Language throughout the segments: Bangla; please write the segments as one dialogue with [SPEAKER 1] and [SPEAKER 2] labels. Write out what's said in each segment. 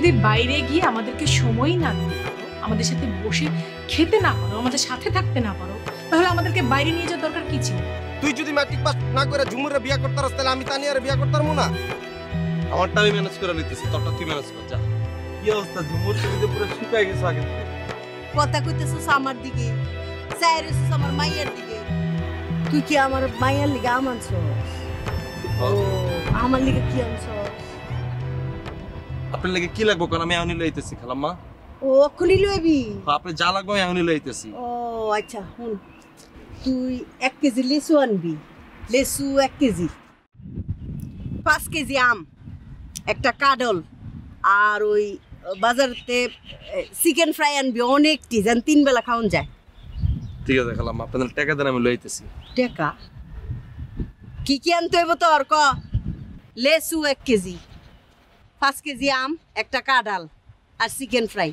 [SPEAKER 1] যদি বাইরে গিয়ে আমাদেরকে সময় না দিতে পারো, আমাদের সাথে বসে খেতে না পারো, আমাদের সাথে থাকতে না পারো, তাহলে আমাদেরকে বাইরে নিয়ে যাওয়ার দরকার কি ছিল?
[SPEAKER 2] তুই যদি ম্যাট্রিক পাস না করে ঝুমুরে বিয়ে করতে পারস তাহলে আমি তানিয়ারে বিয়ে করতে পারবো না?
[SPEAKER 3] আমারটা আমি ম্যানেজ করে নিতেছি, তোরটা তুই ম্যানেজ কর। যা। কি অবস্থা ঝুমুর, তুমি তো পুরো শুকায় গেছো আগে থেকে।
[SPEAKER 4] কথা কইতেছস আমার দিকে, চাইরেছস আমার মাইয়ার দিকে। তুই কি আমার মাইয়ার লিগে আমানছস? ও আমার লিগে কি আনছস?
[SPEAKER 3] আপনার লাগে কি লাগবে কোন? আমি এখনই লইতেছি খালাম্মা।
[SPEAKER 4] ও খুলি লইবি?
[SPEAKER 3] আপনি যা লাগবে আমি এখনই লইতেছি।
[SPEAKER 4] ও আচ্ছা, শুন, তুই 1 কেজি লিচু আনবি। লিচু 1 কেজি, 5 কেজি আম, একটা কাডল, আর ওই বাজারতে চিকেন ফ্রাই আনবি অনেকটি, যেন 3 বেলা খাওয়ান যায়।
[SPEAKER 3] ঠিক আছে খালাম্মা, আপনাদের টাকা দেন, আমি লইতেছি।
[SPEAKER 4] টাকা কি কি আনতে হইব তোর? ক। লেসু 1 কেজি, 5 কেজি আম, একটা কাডাল, আর চিকেন ফ্রাই।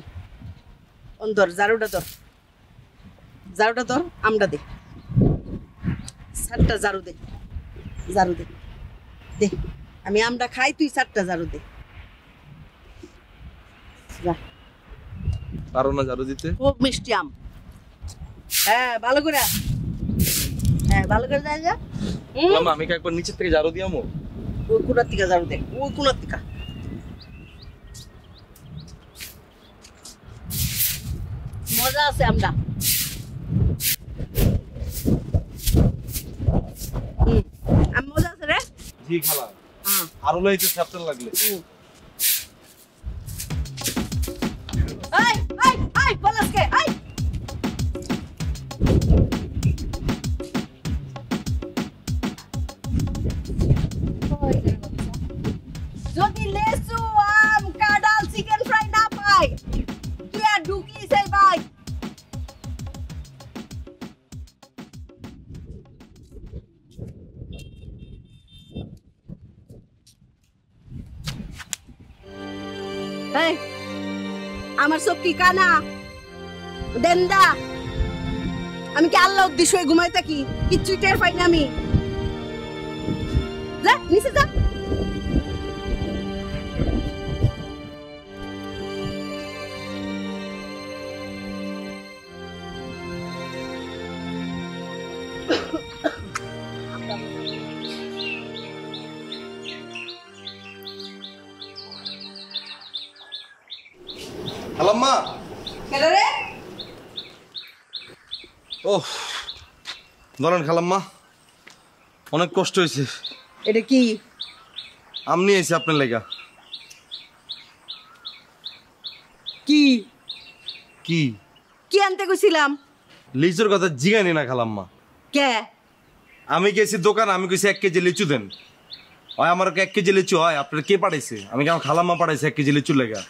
[SPEAKER 4] ধর জারুটা ধর, জারুটা ধর, আমটা দে, 7টা জারু দে, জারু দে, দে। আমি আমটা খাই, তুই 7টা জারু দে। যা।
[SPEAKER 3] পারো না ঝাড়ু দিতে?
[SPEAKER 4] খুব মিষ্টি আম। হ্যাঁ ভালো করে, হ্যাঁ ভালো করে যা যা।
[SPEAKER 3] মামা আমি কি একবার নিচে থেকে ঝাড়ু দিয়ামু?
[SPEAKER 4] ওই কোনার থেকে ঝাড়ু দে, ওই কোনার থেকে। মজা আছে আমরা। আমি মজা আছে রে।
[SPEAKER 3] জি খালা, আরো লইতেছি আপনার লাগলে।
[SPEAKER 4] এই এই এই বলসকে এই। যদি লেসু আম কাডাল চিকেন ফ্রাই না পাই, তুই আর ঢুকি সেই ভাই। এই আমার সব কি কানা দেন্দা? আমি কি আল্লাহ উদ্দেশ্য ঘুমাই থাকি? কিচ্ছুই টের পাই না আমি। যা নিচে যা।
[SPEAKER 3] খালাম্মা,
[SPEAKER 4] কেন রে?
[SPEAKER 3] ওহ ধরেন খালাম্মা, অনেক কষ্ট হয়েছে।
[SPEAKER 4] এটা কি?
[SPEAKER 3] আম নিয়ে এসেছি আপনার লেগা।
[SPEAKER 4] কি
[SPEAKER 3] কি
[SPEAKER 4] কি আনতে গেছিলাম?
[SPEAKER 3] লিচুর কথা জিগানি না খালাম্মা।
[SPEAKER 4] কে?
[SPEAKER 3] আমি গেছি দোকান, আমি কইছি 1 কেজি লিচু দেন। হয় আমার 1 কেজি লিচু হয়, আপনার কে পাঠাইছে? আমি কেমন খালাম্মা পাঠাইছে 1 কেজি লিচু লেগা?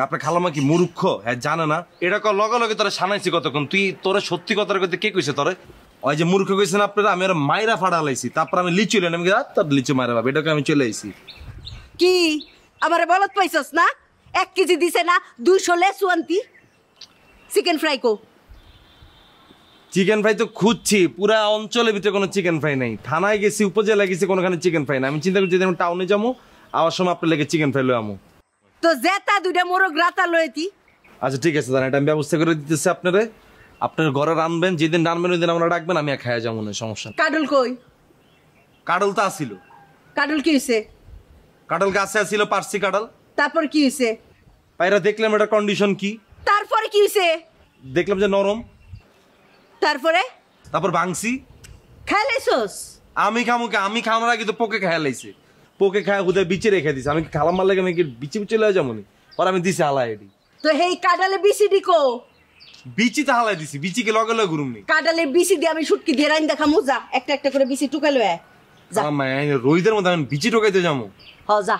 [SPEAKER 3] আপনার খালাম্মা কি মূর্খ? হ্যাঁ জানে না এটা লগে লগে তোরা শানাইছি কতক্ষণ? তুই তোরা সত্যি কথার কথা কে কইছে তোরে? ওই যে মূর্খ কইছেন আপনারা, আমি আর মাইরা ফাড়া লাইছি, তারপর আমি লিচু লেন, আমি তার লিচু মাইরা ভাব, এটাকে আমি চলে আইছি।
[SPEAKER 4] কি আমারে বলত পাইছস না? 1 কেজি দিছে না, 200 লেসু আনতি। চিকেন ফ্রাই কো?
[SPEAKER 3] চিকেন ফ্রাই তো খুঁজছি, পুরা অঞ্চলের ভিতরে কোনো চিকেন ফ্রাই নাই। থানায় গেছি, উপজেলায় গেছি, কোনোখানে চিকেন ফ্রাই নাই। আমি চিন্তা করছি যদি আমি টাউনে যাবো, আবার সময় আপনার লেগে চিকেন ফ্রাই লই আমু।
[SPEAKER 4] তো জেতা 2টা মোরগ রাতা লইতি।
[SPEAKER 3] আচ্ছা ঠিক আছে, জান এটা আমি ব্যবস্থা করে দিতেছি আপনারে। আপনার ঘরে রানবেন, যেদিন রানবেন ওই দিন আমরা ডাকবেন, আমি খাইয়া যাবো না, সমস্যা।
[SPEAKER 4] কাডল কই?
[SPEAKER 3] কাডল তো আসিল।
[SPEAKER 4] কাডল কি হইছে?
[SPEAKER 3] কাডল গাছে আসিল, পারছি কাডল।
[SPEAKER 4] তারপর কি হইছে?
[SPEAKER 3] পায়রা দেখলাম এটা কন্ডিশন কি,
[SPEAKER 4] তারপরে কি হইছে?
[SPEAKER 3] দেখলাম যে নরম।
[SPEAKER 4] তারপরে?
[SPEAKER 3] তারপর ভাঙছি।
[SPEAKER 4] খাইলেছস?
[SPEAKER 3] আমি খামুকে, আমি খাওয়ানোর আগে তো পোকে খাইয়া লাইছে। পোকে খায় হুদে বিচে রেখে দিছে। আমি খালাম লাগে আমি কি বিচে বিচে লয়ে যাবো নি? পর আমি দিছি হালাই এটি।
[SPEAKER 4] তো হেই কাডালে বিসি দিকো?
[SPEAKER 3] বিচি তো হালাই দিছি, বিচি কে লগে লগে ঘুরুম নি।
[SPEAKER 4] কাডালে বিসি দিয়ে আমি শুটকি দিয়ে রাইন দেখামু, যা একটা একটা করে বিসি টুকাই লয় যা।
[SPEAKER 3] রোহিতের মধ্যে আমি বিচি ঢোকাইতে যাবো?
[SPEAKER 4] হ যা,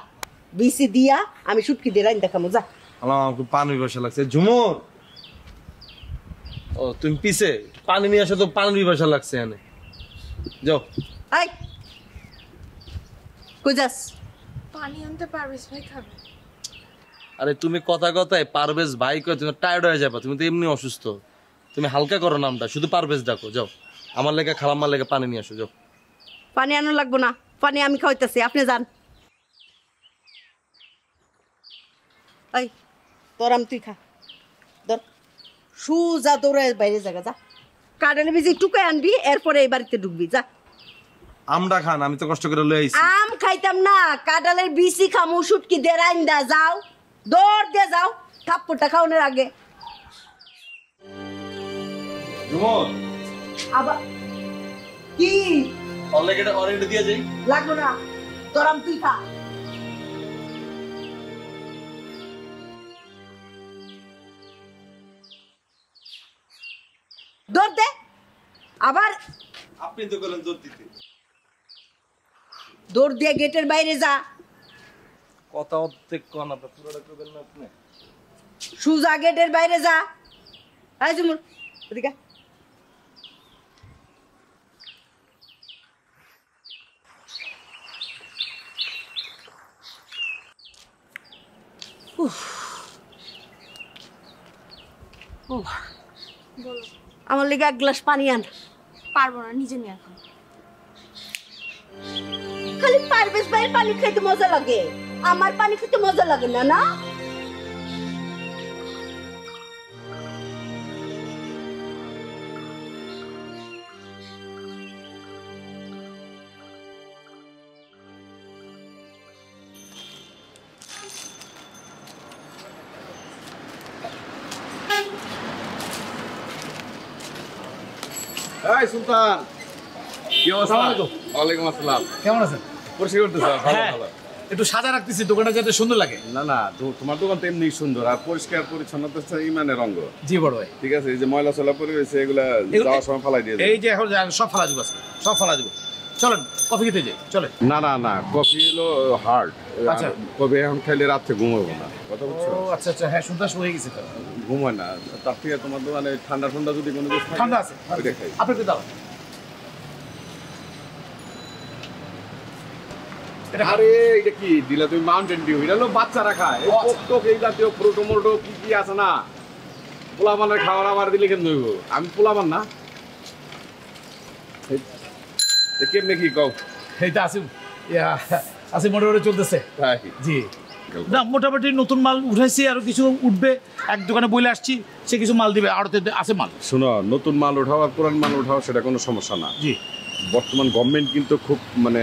[SPEAKER 4] বিসি দিয়া আমি শুটকি দিয়ে রাইন দেখামু, যা।
[SPEAKER 3] আমাকে পানি বসা লাগছে। ঝুমুর, ও তুমি পিছে পানি নিয়ে আসো তো, পানি বসা লাগছে এনে। যাও।
[SPEAKER 4] এই কই যাস?
[SPEAKER 1] পানি আনতে পারবিস ভাই, খাবে?
[SPEAKER 3] আরে তুমি কথা কথায় পারভেজ ভাই কয়, তুমি টায়ার্ড হয়ে যাবে। তুমি তো এমনি অসুস্থ, তুমি হালকা করো নামটা, শুধু পারভেজ ডাকো। যাও, আমার লেগে খালাম্মার লেগে পানি নিয়ে আসো, যাও।
[SPEAKER 4] পানি আনো লাগবো না, পানি আমি খাওয়াইতেছি, আপনি যান। এই তোর আম তুই খা ধর সুজা দৌড়ে বাইরে জায়গা যা কাঁঠালের বিচি টুকাই আনবি এরপরে এই বাড়িতে ঢুকবি যা
[SPEAKER 3] আমটা খান, আমি তো কষ্ট করে লয়ে আইছি।
[SPEAKER 4] আম খাইতাম না কাঁঠালের বিচি খামু শুটকি দে রাইন্দা যাও দৌড় দিয়ে যাও থাপ্পড়টা খাওয়ানোর আগে
[SPEAKER 3] জুমন
[SPEAKER 4] আবার কি
[SPEAKER 3] অলরেডি দিয়ে যাই।
[SPEAKER 4] লাগলো না তোর আম তুই খা দৌড় দে আবার
[SPEAKER 3] আপনি তো বলেন জোর দিতে।
[SPEAKER 4] দৌড় দিয়ে গেটের বাইরে যা
[SPEAKER 3] কথা অর্ধেক কোন আপনি পুরোটা করবেন না আপনি।
[SPEAKER 4] সুজা গেটের বাইরে যা আয় জুমুর এদিকে আমার লেগে এক গ্লাস পানি আন
[SPEAKER 5] পারবো না, নিজে নিয়ে এখন।
[SPEAKER 4] খালি পারভেজ ভাইয়ের পানি খেতে মজা লাগে আমার পানি খেতে মজা লাগে না না
[SPEAKER 6] এই সুলতান কি অবস্থা?
[SPEAKER 7] আসসালামু আলাইকুম।
[SPEAKER 6] ওয়ালাইকুম আসসালাম।
[SPEAKER 7] কেমন আছেন?
[SPEAKER 6] পরিষ্কার করতেছ? ভালো
[SPEAKER 7] হ্যাঁ,
[SPEAKER 6] ভালো।
[SPEAKER 7] একটু সাজা রাখতেছি দোকানটা যাতে সুন্দর লাগে।
[SPEAKER 6] না না তোমার দোকান তো এমনি সুন্দর আর পরিষ্কার পরিচ্ছন্নতা হচ্ছে ইমানের রঙ।
[SPEAKER 7] জি বড় ভাই,
[SPEAKER 6] ঠিক আছে, এই যে ময়লা চলা পড়ে রয়েছে এগুলা যাওয়ার সময় ফালাই দিয়ে
[SPEAKER 7] এই যে এখন সব ফালা দিব, সব ফালা দিব। চলেন কফি খেতে যাই, চলেন।
[SPEAKER 6] না না না কফি হলো হার্ড।
[SPEAKER 7] আচ্ছা।
[SPEAKER 6] কফি এখন খাইলে রাত্রে ঘুমাবো না, কথা বুঝছো?
[SPEAKER 7] ও আচ্ছা আচ্ছা, হ্যাঁ সন্ধ্যা হয়ে গেছে তো।
[SPEAKER 6] ঘুমায় না, তার থেকে তোমার দোকানে ঠান্ডা ঠান্ডা যদি কোনো কিছু থাকে,
[SPEAKER 7] ঠান্ডা আছে,
[SPEAKER 6] ওইটা খাই।
[SPEAKER 7] আপনাকে দাও। এটা
[SPEAKER 6] আরে এটা কি দিলা তুমি? Mountain Dew. এটা হলো বাচ্চারা খায়। এই
[SPEAKER 7] আচ্ছা।
[SPEAKER 6] পোক এই জাতীয় ফ্রুটো মোটো কি কি আছে না, পোলাপানের খাবার আমার দিলে কেন হইব? আমি পোলাপান না। কেমনে কি কও?
[SPEAKER 7] এইটা আছে, আছে মোটামুটি চলতেছে।
[SPEAKER 6] তাই
[SPEAKER 7] জি না, মোটামুটি নতুন মাল উঠাইছি, আরো কিছু উঠবে। এক দোকানে বলে আসছি, সে কিছু মাল দিবে, আড়তে আছে মাল।
[SPEAKER 6] শোনো, নতুন মাল উঠাও আর পুরান মাল উঠাও সেটা কোনো সমস্যা না।
[SPEAKER 7] জি
[SPEAKER 6] বর্তমান গভর্নমেন্ট কিন্তু খুব মানে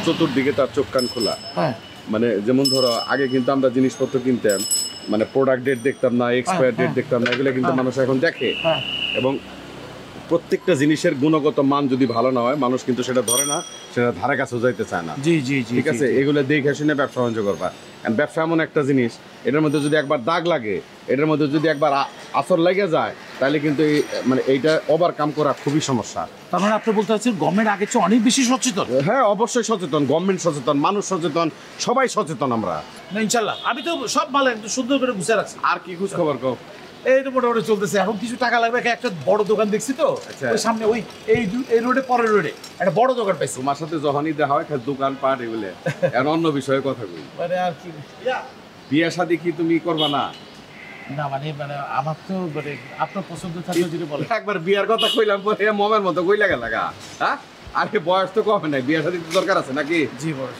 [SPEAKER 6] চতুর্দিকে তার চোখ কান খোলা।
[SPEAKER 7] হ্যাঁ
[SPEAKER 6] মানে যেমন ধরো আগে কিন্তু আমরা জিনিসপত্র কিনতাম, মানে প্রোডাক্ট ডেট দেখতাম না, এক্সপায়ার ডেট দেখতাম না, এগুলো কিন্তু মানুষ এখন দেখে।
[SPEAKER 7] হ্যাঁ
[SPEAKER 6] এবং প্রত্যেকটা জিনিসের গুণগত মান যদি ভালো না হয় মানুষ কিন্তু সেটা ধরে না, সেটা ধারে কাছেও যাইতে চায় না।
[SPEAKER 7] জি জি জি,
[SPEAKER 6] ঠিক আছে, এগুলো দেখে শুনে ব্যবসা বাণিজ্য করবা। কারণ ব্যবসা এমন একটা জিনিস, এটার মধ্যে যদি একবার দাগ লাগে, এটার মধ্যে যদি একবার আসর লেগে যায়, তাহলে কিন্তু মানে এইটা ওভারকাম করা খুবই সমস্যা।
[SPEAKER 7] তার মানে আপনি বলতে চাচ্ছেন গভর্নমেন্ট আগের চেয়ে অনেক বেশি সচেতন?
[SPEAKER 6] হ্যাঁ অবশ্যই সচেতন, গভর্নমেন্ট সচেতন, মানুষ সচেতন, সবাই সচেতন আমরা।
[SPEAKER 7] না ইনশাল্লাহ, আমি তো সব মাল একদম সুন্দর করে গুছিয়ে রাখছি।
[SPEAKER 6] আর কি খোঁজ খবর কও?
[SPEAKER 7] এই তো মোটামুটি চলতেছে। এখন কিছু টাকা লাগবে, একটা বড় দোকান দেখছি তো
[SPEAKER 6] আচ্ছা।
[SPEAKER 7] ওই সামনে, ওই এই রোডে, পরের রোডে একটা বড় দোকান পাইছি।
[SPEAKER 6] তোমার সাথে যখনই দেখা হয় খালি দোকান পাট এগুলো, এখন অন্য বিষয়ে কথা কই।
[SPEAKER 7] মানে আর কি,
[SPEAKER 6] বিয়ে শাদী কি তুমি করবা না?
[SPEAKER 7] না মানে মানে আমার তো মানে আপনার পছন্দ থাকলে যদি বলেন।
[SPEAKER 6] একবার বিয়ার কথা কইলাম পরে মমের মতো কই লাগা লাগা। হ্যাঁ, আরে বয়স তো কমে নাই, বিয়ে শাদী তো দরকার আছে নাকি?
[SPEAKER 7] জি বড়,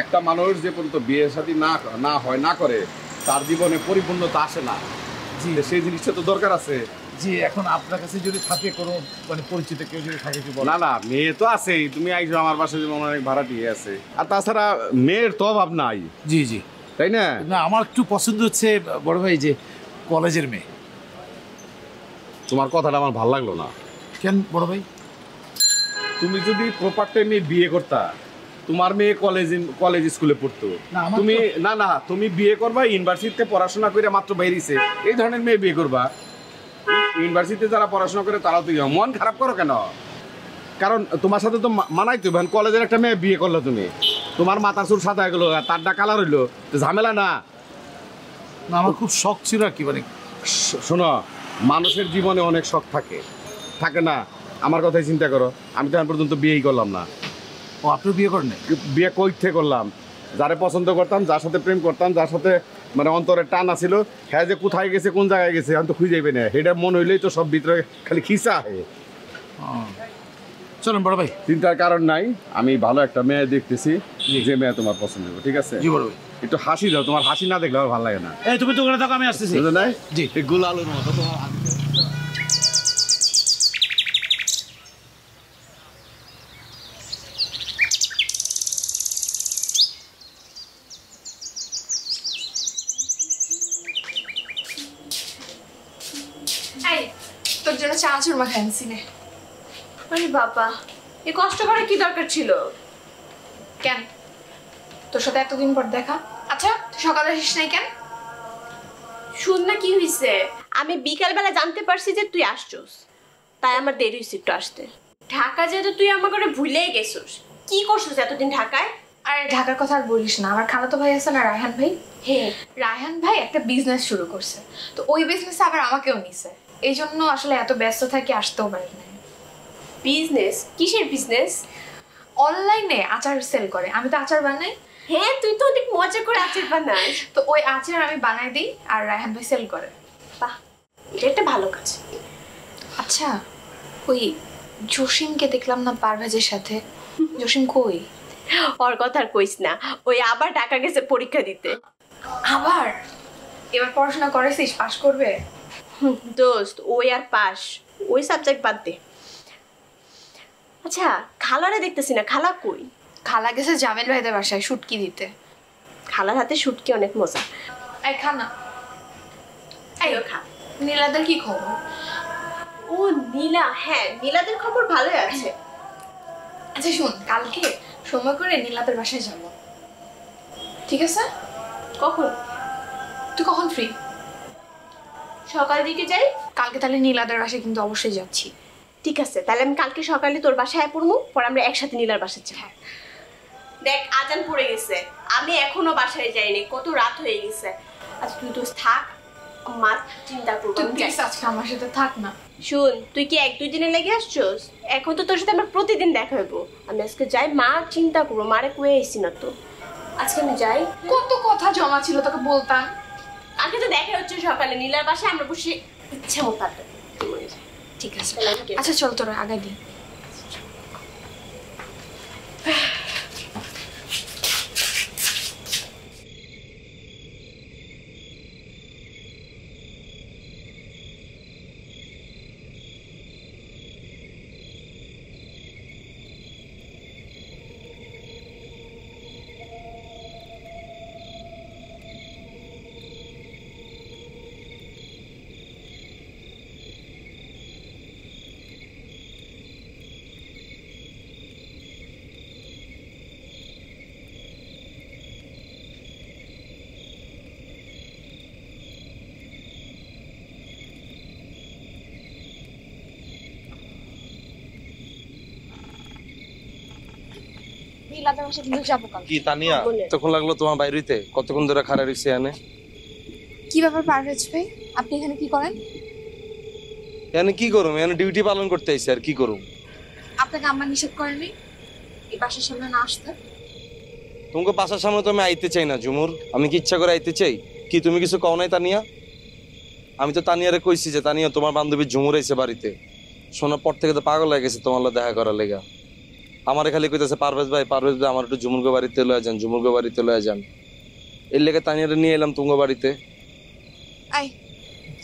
[SPEAKER 6] একটা মানুষ যে পর্যন্ত বিয়ে শাদী না হয় না করে, তার জীবনে পরিপূর্ণতা আসে না।
[SPEAKER 7] জি
[SPEAKER 6] সেই জিনিসটা তো দরকার আছে।
[SPEAKER 7] জি, এখন আপনার কাছে যদি থাকে কোনো মানে পরিচিত কেউ যদি থাকে কি বলেন?
[SPEAKER 6] না না, মেয়ে তো আছেই, তুমি আইসো আমার বাসায়, যেমন অনেক ভাড়াটিয়ে আছে, আর তাছাড়া মেয়ের তো অভাব নাই,
[SPEAKER 7] জি জি।
[SPEAKER 6] তাই না?
[SPEAKER 7] না আমার একটু পছন্দ হচ্ছে বড় ভাই যে কলেজের মেয়ে।
[SPEAKER 6] তোমার কথাটা আমার ভালো লাগলো না।
[SPEAKER 7] কেন বড় ভাই?
[SPEAKER 6] তুমি যদি প্রপার টাইমে বিয়ে করতা, তোমার মেয়ে কলেজ স্কুলে পড়তো,
[SPEAKER 7] না, আমার
[SPEAKER 6] তুমি না না তুমি বিয়ে করবা ইউনিভার্সিটিতে পড়াশোনা করে মাত্র বেরিয়েছে, এই ধরনের মেয়ে বিয়ে করবা। ইউনিভার্সিটিতে যারা পড়াশোনা করে তারাও তো মন খারাপ করো কেন? কারণ তোমার সাথে তো মানাই তো, কলেজের একটা মেয়ে বিয়ে করলো তুমি, তোমার মাথা চুল সাদা হয়ে গেলো, তারটা কালার হইলো, তো ঝামেলা না?
[SPEAKER 7] না আমার খুব শখ ছিল আর কি, মানে
[SPEAKER 6] শোনো, মানুষের জীবনে অনেক শখ থাকে না? আমার কথাই চিন্তা করো, আমি তো এখন পর্যন্ত বিয়েই করলাম না।
[SPEAKER 7] ও আপনি বিয়ে করেন?
[SPEAKER 6] বিয়ে কই থেকে করলাম? যারে পছন্দ করতাম, যার সাথে প্রেম করতাম, যার সাথে মানে অন্তরের টান আছিল, হ্যাঁ যে কোথায় গেছে, কোন জায়গায় গেছে, আমি তো খুঁজে যাইবে না, এটা মন হইলেই তো সব ভিতরে খালি খিসা হয়।
[SPEAKER 7] চলুন বড় ভাই।
[SPEAKER 6] চিন্তার কারণ নাই, আমি ভালো একটা মেয়ে দেখতেছি, যে মেয়ে তোমার পছন্দ হবে, ঠিক আছে?
[SPEAKER 7] জি বড় ভাই।
[SPEAKER 6] একটু হাসি দাও, তোমার হাসি না দেখলে আমার ভালো লাগে না।
[SPEAKER 7] এই তুমি দোকানে থাকো, আমি আসতেছি।
[SPEAKER 6] বুঝলে নাই?
[SPEAKER 7] জি।
[SPEAKER 6] এই গোল আলুর মতো তোমার হাসি।
[SPEAKER 5] এই তোর জন্য চানাচুর মাখা আনছি নে।
[SPEAKER 8] আরে বাবা, এই কষ্ট করে কি দরকার ছিল?
[SPEAKER 5] কেন তোর সাথে এতদিন পর দেখা? আচ্ছা তুই সকালে আসিস নাই কেন?
[SPEAKER 8] শুন না কি হয়েছে, আমি বিকালবেলা জানতে পারছি যে তুই আসছস, তাই আমার দেরি হয়েছে একটু আসতে। ঢাকা যেহেতু তুই আমার করে ভুলেই গেছিস, কি করছিস এতদিন ঢাকায়?
[SPEAKER 5] আরে ঢাকার কথা আর বলিস না, আমার খালাতো ভাই আছে না রায়হান ভাই,
[SPEAKER 8] হ্যাঁ
[SPEAKER 5] রায়হান ভাই একটা বিজনেস শুরু করছে, তো ওই বিজনেসে আবার আমাকেও নিছে, এই জন্য আসলে এত ব্যস্ত থাকি, আসতেও পারি না।
[SPEAKER 8] বিজনেস? কিসের বিজনেস?
[SPEAKER 5] অনলাইনে আচার সেল করে, আমি তো আচার বানাই।
[SPEAKER 8] হ্যাঁ, তুই তো অনেক মজা করে আচার বানাস।
[SPEAKER 5] তো ওই আচার আমি বানাই দিই আর রায়হান ভাই সেল করে।
[SPEAKER 8] বাহ, এটা একটা ভালো কাজ।
[SPEAKER 5] আচ্ছা ওই জসিমকে দেখলাম না পারভেজের সাথে, জসিম কই?
[SPEAKER 8] ওর কথা আর কইস না, ওই আবার ঢাকা গেছে পরীক্ষা দিতে।
[SPEAKER 5] আবার? এবার পড়াশোনা করেছিস, পাশ করবে?
[SPEAKER 8] দোস্ত, ওই আর পাস, ওই সাবজেক্ট বাদ দে। আচ্ছা, খালারে দেখতেছি না, খালা কই?
[SPEAKER 5] খালা গেছে জামিল ভাইদের বাসায় শুটকি দিতে।
[SPEAKER 8] খালার হাতে শুটকি অনেক মজা।
[SPEAKER 5] এই খানা,
[SPEAKER 8] এই খা।
[SPEAKER 5] নীলাদের কি খবর?
[SPEAKER 8] ও নীলা, হ্যাঁ নীলাদের খবর ভালোই আছে।
[SPEAKER 5] আচ্ছা শুন, কালকে সময় করে নীলাদের বাসায় যাব, ঠিক আছে?
[SPEAKER 8] কখন?
[SPEAKER 5] তুই কখন ফ্রি?
[SPEAKER 8] সকাল দিকে যাই।
[SPEAKER 5] কালকে তাহলে নীলাদের বাসায় কিন্তু অবশ্যই যাচ্ছি।
[SPEAKER 8] ঠিক আছে, তাহলে আমি কালকে সকালে তোর বাসায় পড়বো, পর আমরা একসাথে নীলার বাসায় যাই। দেখ আজান পড়ে গেছে, আমি এখনো বাসায় যাইনি, কত রাত হয়ে গেছে। আচ্ছা তুই তো থাক, মা চিন্তা করবো।
[SPEAKER 5] তুই প্লিজ আজকে আমার সাথে থাক না।
[SPEAKER 8] শুন, তুই কি 1-2 দিনে লেগে আসছস? এখন তো তোর সাথে আমার প্রতিদিন দেখা হইব। আমি আজকে যাই, মা চিন্তা করবো, মারে কয়ে আইসি না তো। আজকে আমি যাই।
[SPEAKER 5] কত কথা জমা ছিল তোকে বলতাম।
[SPEAKER 8] আগে তো দেখা হচ্ছে সকালে নীলার বাসায়, আমরা বসে ইচ্ছা মতো আড্ডা দিই।
[SPEAKER 5] ঠিক আছে, আচ্ছা চল তোরা আগে দিই। নীলাদের বাসায় কিন্তু যাবো কাল।
[SPEAKER 3] কি তানিয়া, তখন লাগলো তোমার বাইরেতে? কতক্ষণ ধরে খাড়া রইছে এনে?
[SPEAKER 5] কি ব্যাপার পারভেজ ভাই, আপনি এখানে কি করেন?
[SPEAKER 3] এনে কি করুম? এনে ডিউটি পালন করতে আইছি, আর কি করুম?
[SPEAKER 5] আপনাকে আম্মা নিষেধ করেনি এই বাসার সামনে না আসতে?
[SPEAKER 3] তোমাকে বাসার সামনে তো আমি আইতে চাই না ঝুমুর, আমি কি ইচ্ছা করে আইতে চাই? কি তুমি কিছু কও নাই তানিয়া? আমি তো তানিয়ারে কইছি যে তানিয়া তোমার বান্ধবী ঝুমুর আইছে বাড়িতে, শোনার পর থেকে তো পাগল হয়ে গেছে তোমার লগে দেখা করার লেগা। আমারে খালি কইতেছে পারভেজ ভাই আমার একটু ঝুমুরগো বাড়িতে লয়ে যান, ঝুমুরগো বাড়িতে লয়ে যান। এর লেগে তানিয়ারে নিয়ে এলাম তোমার বাড়িতে।
[SPEAKER 5] আই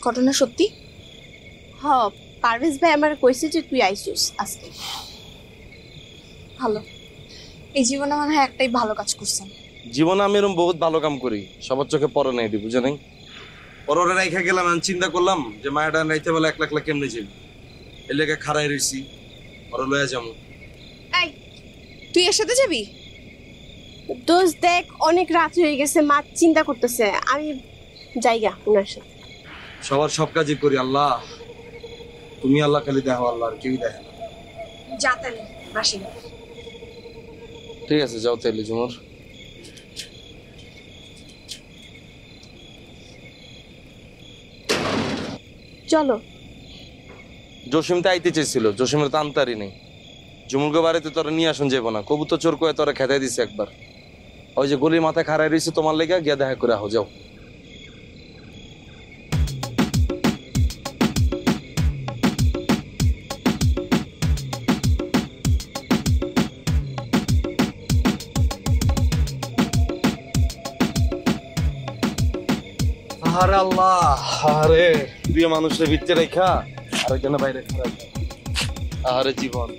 [SPEAKER 5] ঘটনা সত্যি?
[SPEAKER 8] হ্যাঁ, পারভেজ ভাই আমার কইছে যে তুই আইছিস আজকে।
[SPEAKER 5] ভালো, এই জীবনে মনে হয় একটাই ভালো কাজ করছেন।
[SPEAKER 3] জীবনে আমি এরকম বহুত ভালো কাম করি, সবার চোখে পড়ে নাই, এটি বুঝে নাই। পরে রাইখা গেলাম, আমি চিন্তা করলাম যে মায়াটা রাইতে বেলা একলা একলা কেমনে যাবি, এর লেগে খাড়াই রইছি, ওরা লয়ে যাবো।
[SPEAKER 5] এই তুই এর সাথে যাবি?
[SPEAKER 8] দোস্ত দেখ, অনেক রাত হয়ে গেছে, মা চিন্তা করতেছে, আমি যাইগা ওনার সাথে।
[SPEAKER 3] সবার সব কাজই করি আল্লাহ, তুমি আল্লাহ খালি দেখো, আল্লাহ আর কেউই দেখে না।
[SPEAKER 5] যা তাহলে বাসি।
[SPEAKER 3] ঠিক আছে, যাও তাহলে ঝুমুর।
[SPEAKER 8] চলো।
[SPEAKER 3] জসিম তো আইতে চেয়েছিল, জসিমের তো আনতারি নেই। ঝুমুরগো বাড়িতে তোরা নিয়ে আসুন যাবো না, কবুতর চোর করে তোরা খেতে দিছে একবার। ওই যে গলির মাথায় খাড়াই রয়েছে তোমার লেগে, গিয়া দেখা করে আহ, যাও। আরে আল্লাহ, আরে প্রিয় মানুষের ভিতরে রেখা আরেকজনের বাইরে খারাপ। আরে জীবন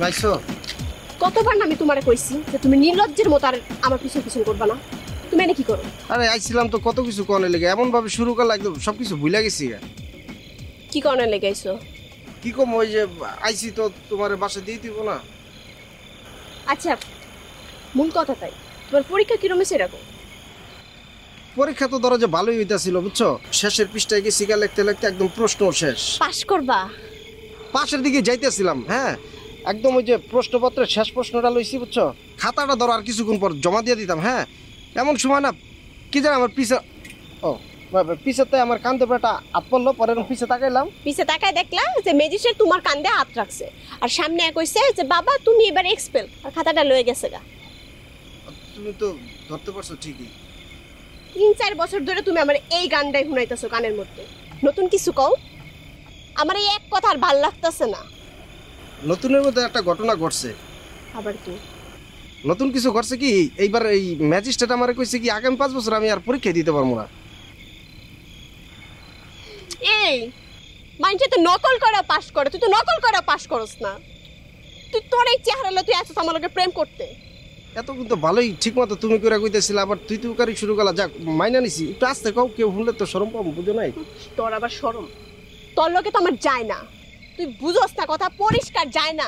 [SPEAKER 2] ভাইছো
[SPEAKER 8] কতবার না আমি তোমারে কইছি যে তুমি নির্লজ্জের মতো আর আমার পিছন পিছন করবা না। তুমি এনে কি করো?
[SPEAKER 2] আরে আইছিলাম তো কত কিছু কনে লেগে এমন ভাবে শুরু করলা একদম সবকিছু ভুলে গেছি।
[SPEAKER 8] কি করনে লেগাইছো?
[SPEAKER 2] কি কম ওই যে আইছি তো তোমার বাসা দিয়ে দিব না।
[SPEAKER 8] আচ্ছা মূল কথা তাই, তোমার পরীক্ষা কিরম হয়েছে এরকম?
[SPEAKER 2] পরীক্ষা তো ধরো যে ভালোই হইতাছিল বুঝছো, শেষের পৃষ্ঠায় গিয়ে সিগা লিখতে লিখতে একদম প্রশ্ন শেষ।
[SPEAKER 8] পাস করবা?
[SPEAKER 2] পাশের দিকে যাইতেছিলাম, হ্যাঁ একদম ওই যে প্রশ্নপত্রের শেষ প্রশ্নটা লইছি বুঝছো, খাতাটা ধরো আর কিছুক্ষণ পর জমা দিয়ে দিতাম। হ্যাঁ এমন সময় না কি জানো আমার পিছে পিছেতে আমার কান্দে একটা হাত পড়লো, পরে পিছে তাকাইলাম,
[SPEAKER 8] পিছে তাকায় দেখলাম যে ম্যাজিস্ট্রেট তোমার কান্দে হাত রাখছে আর সামনে কইছে যে বাবা তুমি এবার এক্সপেল, আর খাতাটা লয়ে গেছে গা।
[SPEAKER 2] তুমি তো ধরতে পারছো ঠিকই।
[SPEAKER 8] 3-4 বছর ধরে তুমি আমার এই গানটাই শুনাইতেছো কানের মধ্যে, নতুন কিছু কও? আমার এই এক কথা আর ভাল লাগতেছে না।
[SPEAKER 2] নতুনের মধ্যে একটা ঘটনা ঘটছে।
[SPEAKER 8] আবার কি
[SPEAKER 2] নতুন কিছু ঘটছে কি, এইবার এই ম্যাজিস্ট্রেট আমারে কইছে কি আগামী 5 বছর আমি আর পরীক্ষা দিতে পারবো না।
[SPEAKER 8] এই মাইন্ডে তো নকল করে পাস করে, তুই তো নকল করে পাস করস না। তুই তোর এই চেহারা লো তুই আসছিস আমার লগে প্রেম করতে।
[SPEAKER 2] এত কিন্তু ভালোই ঠিক মতো তুমি করে কইতেছিলা, আবার তুই কারি শুরু করলা। যাক মাইনা নিছি, একটু আস্তে কও, কেউ শুনলে তো শরম পাবো, বুঝো নাই?
[SPEAKER 8] তোর আবার শরম? তোর লগে তো আমার যায় না, তুই বুঝোস না কথা, পরিষ্কার যায় না।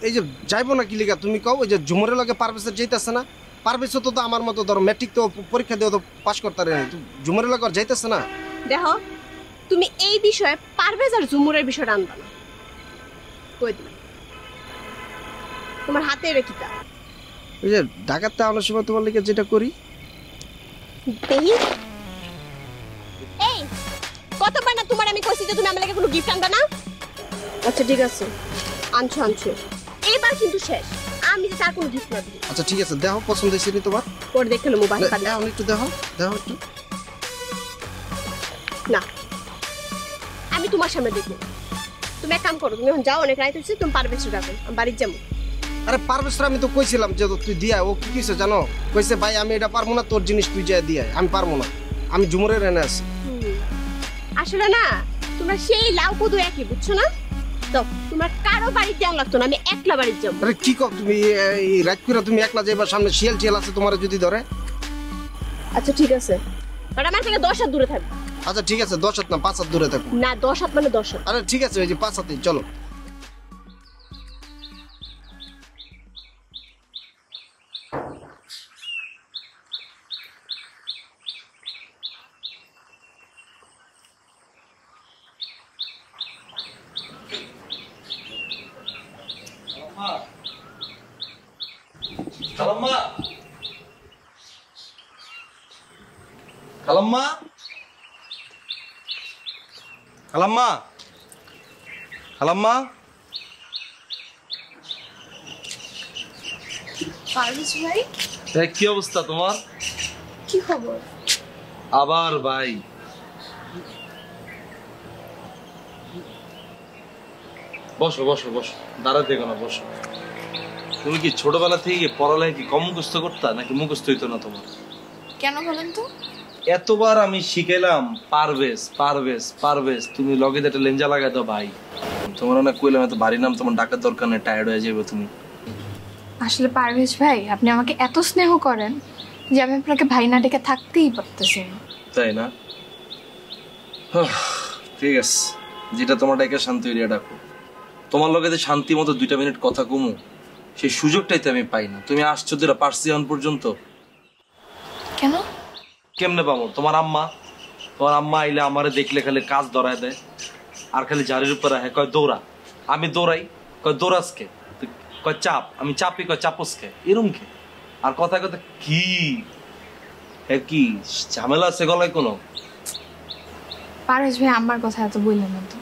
[SPEAKER 2] এই যে যাইবো না কি লিগা তুমি কও? ওই যে ঝুমুরের লগে পারভেজের যাইতেছে না, পারভেজ তো আমার মতো ধরো ম্যাট্রিক তো পরীক্ষা দিয়ে তো পাস করতে পারে না, ঝুমুরের লগে আর যাইতেছে না।
[SPEAKER 8] দেখো তুমি এই বিষয়ে পারভেজ আর ঝুমুরের বিষয়টা আনবা না, কই দিই তোমার হাতে রেখিতা।
[SPEAKER 2] ওই যে ঢাকাতে আনার সময় তোমার লিগে যেটা করি
[SPEAKER 8] দেহি। এই কতবার না তোমার আমি কইছি যে তুমি আমার লাগে কোনো গিফট আনবা না? আচ্ছা ঠিক আছে, আনছো আনছো, এবার কিন্তু শেষ, আমি যে তার কোনো গিফট না দিই।
[SPEAKER 2] আচ্ছা ঠিক আছে, দেখো পছন্দ হয়েছে নি তোমার?
[SPEAKER 8] পরে দেখে নেবো মোবাইল কালি।
[SPEAKER 2] এখন একটু দেখো একটু।
[SPEAKER 8] না আমি তোমার সামনে দেখবো। তুমি এক কাম করো, তুমি এখন যাও, অনেক রাত হচ্ছে, তুমি পারবে ডাকো, আমি বাড়ির যাবো।
[SPEAKER 2] আরে পারভেজ আমি তো কইছিলাম যে তুই দিয়া, ও কি কইছে জানো? কইছে ভাই আমি এটা পারবো না, তোর জিনিস তুই যা দিয়া। আমি পারবো না, আমি ঝুমুরের এনে আছি।
[SPEAKER 8] আসলে না তোমরা সেই লাউ কদু একই, বুঝছো না? তো তোমার কারো বাড়িতে যাওয়া লাগতো না, আমি একলা বাড়িতে যাবো।
[SPEAKER 2] আরে কি কও তুমি, এই রাত করে তুমি একলা যাইবা? সামনে শিয়াল আছে, তোমার যদি ধরে।
[SPEAKER 8] আচ্ছা ঠিক আছে, বাট আমার থেকে 10 হাত দূরে থাকবে।
[SPEAKER 2] আচ্ছা ঠিক আছে, 10 হাত না 5 হাত দূরে থাকো।
[SPEAKER 8] না 10 হাত মানে 10 হাত।
[SPEAKER 2] আরে ঠিক আছে, ওই যে 5 হাতে চলো।
[SPEAKER 3] খালাম্মা, খালাম্মা, খালাম্মা, খালাম্মা।
[SPEAKER 5] পারভেজ ভাই,
[SPEAKER 3] কি অবস্থা তোমার?
[SPEAKER 5] কি খবর?
[SPEAKER 3] আবার ভাই বসো বসো বসো, দাঁড়াতে থেকো না, বসো। তুমি কি ছোটবেলা থেকে পড়ালেখা কি কম মুখস্থ করতা নাকি মুখস্থ হইতো না তোমার?
[SPEAKER 5] কেন বলেন তো?
[SPEAKER 3] এতবার আমি শিখাইলাম পারভেজ পারভেজ পারভেজ, তুমি লগে একটা লেঞ্জা লাগাই দাও ভাই। তোমার না কইলাম এত বাড়ি নাম তোমার ডাকার দরকার নেই, টায়ার্ড হয়ে যাবে তুমি।
[SPEAKER 5] আসলে পারভেজ ভাই আপনি আমাকে এত স্নেহ করেন যে আমি আপনাকে ভাই না ডেকে থাকতেই পারতেছি না।
[SPEAKER 3] তাই না? ঠিক আছে, যেটা তোমার ডাকে শান্তি এরিয়া ডাকো। তোমার লগে যে শান্তি মতো 2 মিনিট কথা কমু সেই সুযোগটাই তো আমি পাই না। তুমি আসছো যেটা পারছি এখন পর্যন্ত।
[SPEAKER 5] কেন?
[SPEAKER 3] কেমনে পাবো? তোমার আম্মা আইলে আমারে দেখলে খালি কাজ ধরায় দেয় আর খালি জারির উপর রাখে, কয় দৌড়া। আমি দৌড়াই, কয় দৌড়াসকে, কয় চাপ, আমি চাপি, কয় চাপসকে, এরম কে। আর কথা কথা কি ঝামেলা আছে গলায় কোনো?
[SPEAKER 5] পারভেজ ভাই আমার কথা এত বললেন না তো।